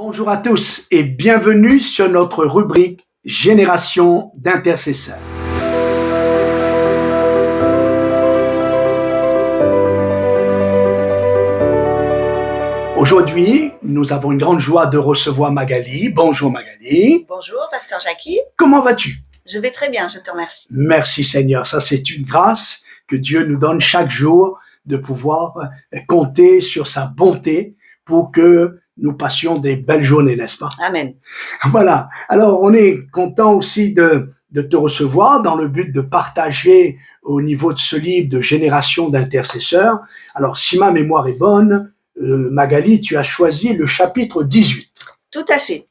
Bonjour à tous et bienvenue sur notre rubrique Génération d'intercesseurs. Aujourd'hui, nous avons une grande joie de recevoir Magali. Bonjour Magali. Bonjour, Pasteur Jackie. Comment vas-tu? Je vais très bien, je te remercie. Merci Seigneur, ça c'est une grâce que Dieu nous donne chaque jour de pouvoir compter sur sa bonté pour que nous passions des belles journées, n'est-ce pas? Amen. Voilà. Alors, on est content aussi de te recevoir dans le but de partager au niveau de ce livre de Génération d'intercesseurs. Alors, si ma mémoire est bonne, Magali, tu as choisi le chapitre 18. Tout à fait.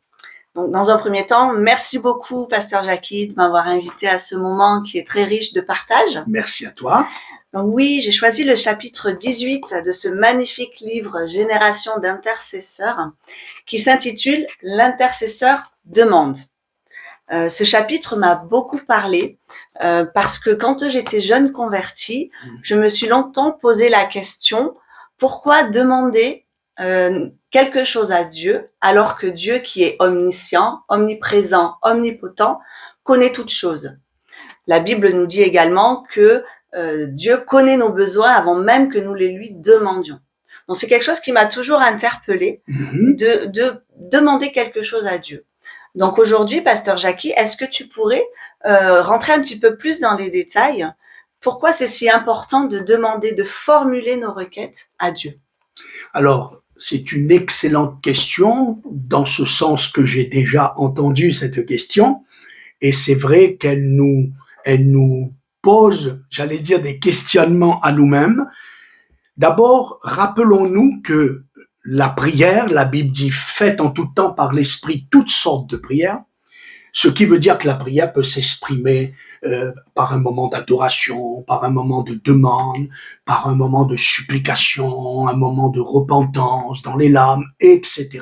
Donc, dans un premier temps, merci beaucoup, Pasteur Jackie, de m'avoir invité à ce moment qui est très riche de partage. Merci à toi. Donc oui, j'ai choisi le chapitre 18 de ce magnifique livre Génération d'intercesseurs qui s'intitule L'intercesseur demande. Ce chapitre m'a beaucoup parlé parce que quand j'étais jeune convertie, je me suis longtemps posé la question pourquoi demander quelque chose à Dieu alors que Dieu qui est omniscient, omniprésent, omnipotent, connaît toutes choses. La Bible nous dit également que Dieu connaît nos besoins avant même que nous les lui demandions. Donc c'est quelque chose qui m'a toujours interpellée de demander quelque chose à Dieu. Donc aujourd'hui, Pasteur Jackie, est-ce que tu pourrais rentrer un petit peu plus dans les détails? Pourquoi c'est si important de demander, de formuler nos requêtes à Dieu? Alors, c'est une excellente question, dans ce sens que j'ai déjà entendu cette question, et c'est vrai qu'elle nous pose, j'allais dire, des questionnements à nous-mêmes. D'abord, rappelons-nous que la prière, la Bible dit, faites en tout temps par l'Esprit toutes sortes de prières, ce qui veut dire que la prière peut s'exprimer par un moment d'adoration, par un moment de demande, par un moment de supplication, un moment de repentance dans les larmes, etc.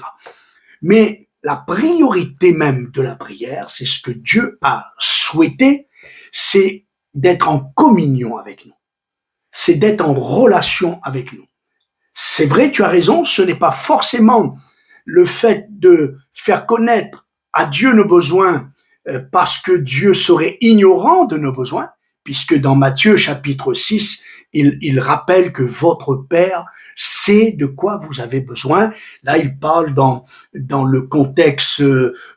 Mais la priorité même de la prière, c'est ce que Dieu a souhaité, c'est d'être en communion avec nous. C'est d'être en relation avec nous. C'est vrai, tu as raison, ce n'est pas forcément le fait de faire connaître à Dieu nos besoins parce que Dieu serait ignorant de nos besoins, puisque dans Matthieu chapitre 6, il rappelle que votre Père sait de quoi vous avez besoin. Là, il parle dans le contexte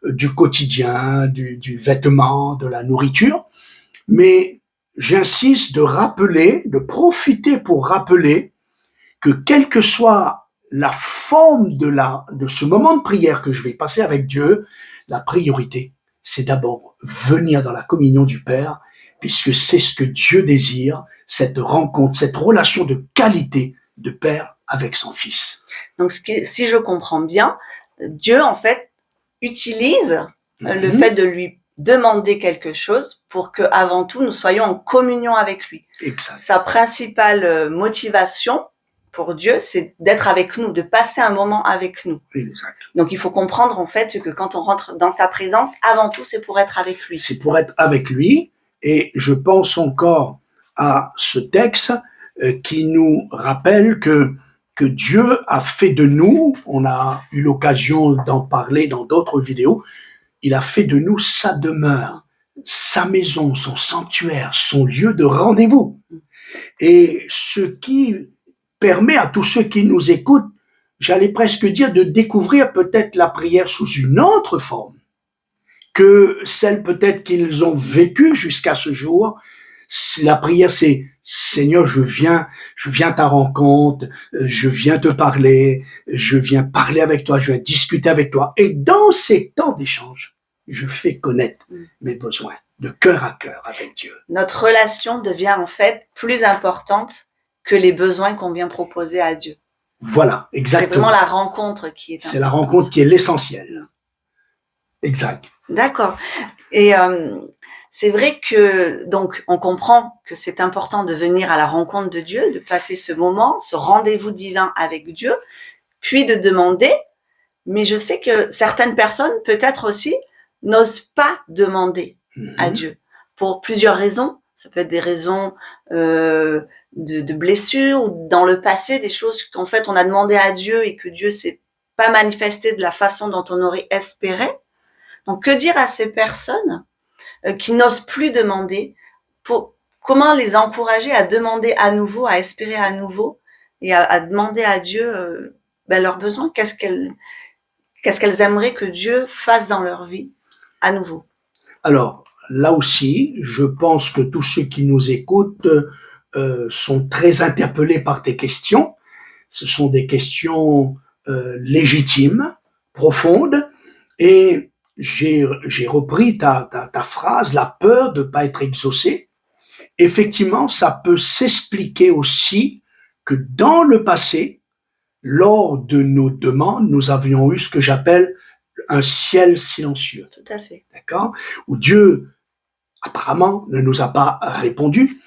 du quotidien, du vêtement, de la nourriture. Mais j'insiste de profiter pour rappeler que quelle que soit la forme de ce moment de prière que je vais passer avec Dieu, la priorité, c'est d'abord venir dans la communion du Père, puisque c'est ce que Dieu désire, cette rencontre, cette relation de qualité de Père avec son Fils. Donc, si je comprends bien, Dieu, en fait, utilise le fait de lui demander quelque chose pour que, avant tout, nous soyons en communion avec lui. Exact. Sa principale motivation pour Dieu, c'est d'être avec nous, de passer un moment avec nous. Exact. Donc, il faut comprendre, en fait, que quand on rentre dans sa présence, avant tout, c'est pour être avec lui. C'est pour être avec lui. Et je pense encore à ce texte qui nous rappelle que Dieu a fait de nous, on a eu l'occasion d'en parler dans d'autres vidéos, il a fait de nous sa demeure, sa maison, son sanctuaire, son lieu de rendez-vous. Et ce qui permet à tous ceux qui nous écoutent, j'allais presque dire, de découvrir peut-être la prière sous une autre forme que celle peut-être qu'ils ont vécue jusqu'à ce jour. La prière, c'est Seigneur, je viens à ta rencontre, je viens te parler, je viens parler avec toi, je viens discuter avec toi. Et dans ces temps d'échange, je fais connaître mes besoins de cœur à cœur avec Dieu. Notre relation devient en fait plus importante que les besoins qu'on vient proposer à Dieu. Voilà, exactement. C'est vraiment la rencontre qui est importante. C'est la rencontre qui est l'essentiel. Exact. D'accord. Et c'est vrai que, donc, on comprend que c'est important de venir à la rencontre de Dieu, de passer ce moment, ce rendez-vous divin avec Dieu, puis de demander. Mais je sais que certaines personnes, peut-être aussi, n'osent pas demander à Dieu pour plusieurs raisons. Ça peut être des raisons de blessures ou dans le passé, des choses qu'en fait on a demandé à Dieu et que Dieu s'est pas manifesté de la façon dont on aurait espéré. Donc, que dire à ces personnes qui n'osent plus demander, comment les encourager à demander à nouveau, à espérer à nouveau et à demander à Dieu leurs besoins, qu'est-ce qu'elles aimeraient que Dieu fasse dans leur vie à nouveau. Alors, là aussi, je pense que tous ceux qui nous écoutent sont très interpellés par tes questions. Ce sont des questions légitimes, profondes, et j'ai repris ta phrase, la peur de ne pas être exaucé. Effectivement, ça peut s'expliquer aussi que dans le passé, lors de nos demandes, nous avions eu ce que j'appelle un ciel silencieux. Tout à fait. D'accord? Où Dieu, apparemment, ne nous a pas répondu.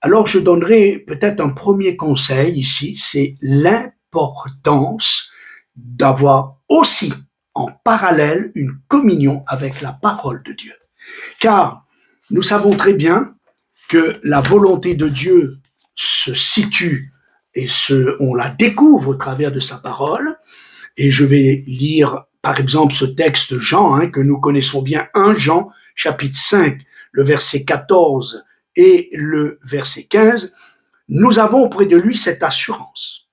Alors, je donnerai peut-être un premier conseil ici, c'est l'importance d'avoir aussi en parallèle une communion avec la parole de Dieu. Car nous savons très bien que la volonté de Dieu se situe et on la découvre au travers de sa parole. Et je vais lire, par exemple, ce texte de Jean, que nous connaissons bien, 1 Jean, chapitre 5, le verset 14 et le verset 15. Nous avons auprès de lui cette assurance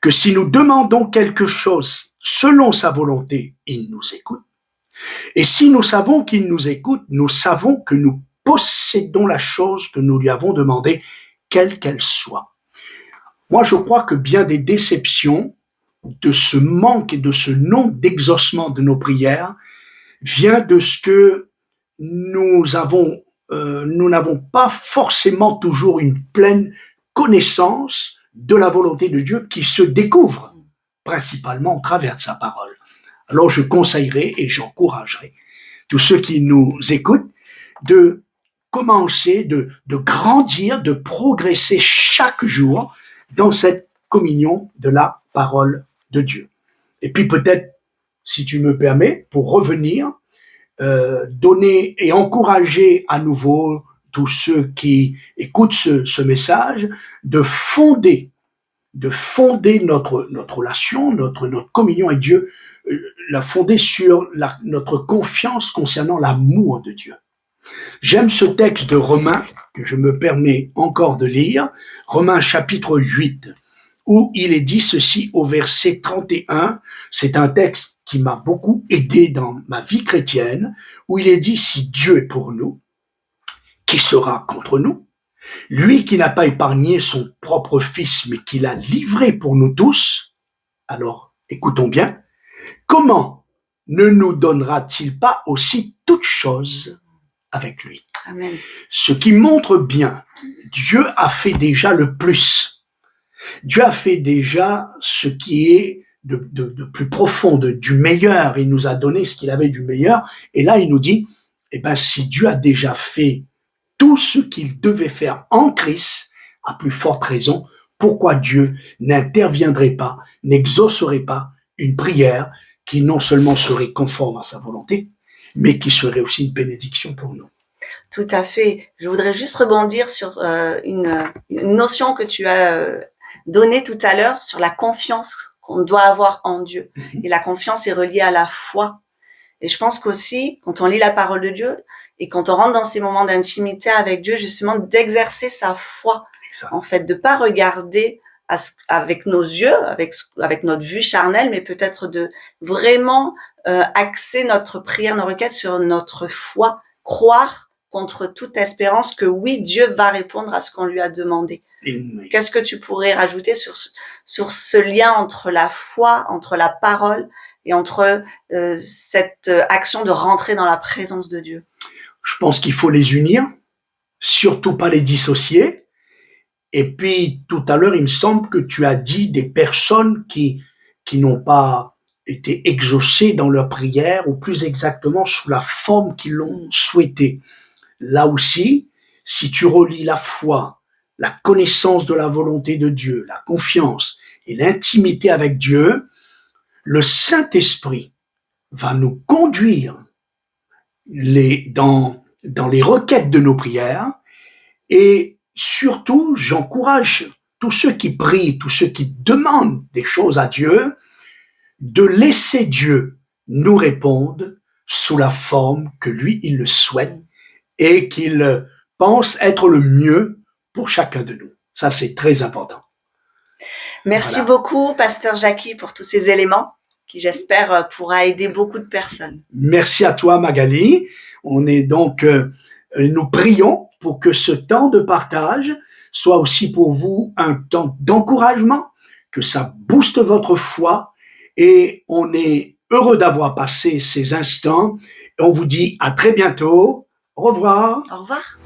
que si nous demandons quelque chose selon sa volonté, il nous écoute. Et si nous savons qu'il nous écoute, nous savons que nous possédons la chose que nous lui avons demandée, quelle qu'elle soit. Moi, je crois que bien des déceptions de ce manque et de ce non d'exaucement de nos prières vient de ce que nous n'avons pas forcément toujours une pleine connaissance de la volonté de Dieu qui se découvre principalement au travers de sa parole. Alors je conseillerais et j'encouragerais tous ceux qui nous écoutent de commencer, de grandir, de progresser chaque jour dans cette communion de la parole de Dieu. Et puis peut-être, si tu me permets, pour revenir, donner et encourager à nouveau tous ceux qui écoutent ce message de fonder notre relation, notre communion avec Dieu, la fonder sur notre confiance concernant l'amour de Dieu. J'aime ce texte de Romains que je me permets encore de lire, Romains chapitre 8, où il est dit ceci au verset 31. C'est un texte qui m'a beaucoup aidé dans ma vie chrétienne, où il est dit, si Dieu est pour nous, qui sera contre nous? Lui qui n'a pas épargné son propre fils, mais qui l'a livré pour nous tous, alors écoutons bien, comment ne nous donnera-t-il pas aussi toutes choses avec lui? Amen. Ce qui montre bien, Dieu a fait déjà le plus. Dieu a fait déjà ce qui est de plus profond, du meilleur. Il nous a donné ce qu'il avait du meilleur. Et là, il nous dit, si Dieu a déjà fait tout ce qu'il devait faire en Christ, à plus forte raison, pourquoi Dieu n'interviendrait pas, n'exaucerait pas une prière qui non seulement serait conforme à sa volonté, mais qui serait aussi une bénédiction pour nous. Tout à fait. Je voudrais juste rebondir sur une notion que tu as donnée tout à l'heure sur la confiance qu'on doit avoir en Dieu. Et la confiance est reliée à la foi. Et je pense qu'aussi, quand on lit la parole de Dieu et quand on rentre dans ces moments d'intimité avec Dieu, justement, d'exercer sa foi. Exact. En fait, de pas regarder avec nos yeux, avec notre vue charnelle, mais peut-être de vraiment axer notre prière, nos requêtes sur notre foi, croire contre toute espérance que oui, Dieu va répondre à ce qu'on lui a demandé. Oui. Qu'est-ce que tu pourrais rajouter sur ce lien entre la foi, entre la parole et entre cette action de rentrer dans la présence de Dieu? Je pense qu'il faut les unir, surtout pas les dissocier. Et puis, tout à l'heure, il me semble que tu as dit des personnes qui n'ont pas été exaucées dans leur prière, ou plus exactement sous la forme qu'ils l'ont souhaité. Là aussi, si tu relis la foi, la connaissance de la volonté de Dieu, la confiance et l'intimité avec Dieu, le Saint-Esprit va nous conduire dans les requêtes de nos prières. Et surtout, j'encourage tous ceux qui prient, tous ceux qui demandent des choses à Dieu, de laisser Dieu nous répondre sous la forme que lui, il le souhaite et qu'il pense être le mieux pour chacun de nous. Ça, c'est très important. Merci Voilà. beaucoup, Pasteur Jackie, pour tous ces éléments qui, j'espère, pourra aider beaucoup de personnes. Merci à toi, Magali. On est donc, nous prions pour que ce temps de partage soit aussi pour vous un temps d'encouragement, que ça booste votre foi et on est heureux d'avoir passé ces instants. On vous dit à très bientôt. Au revoir. Au revoir.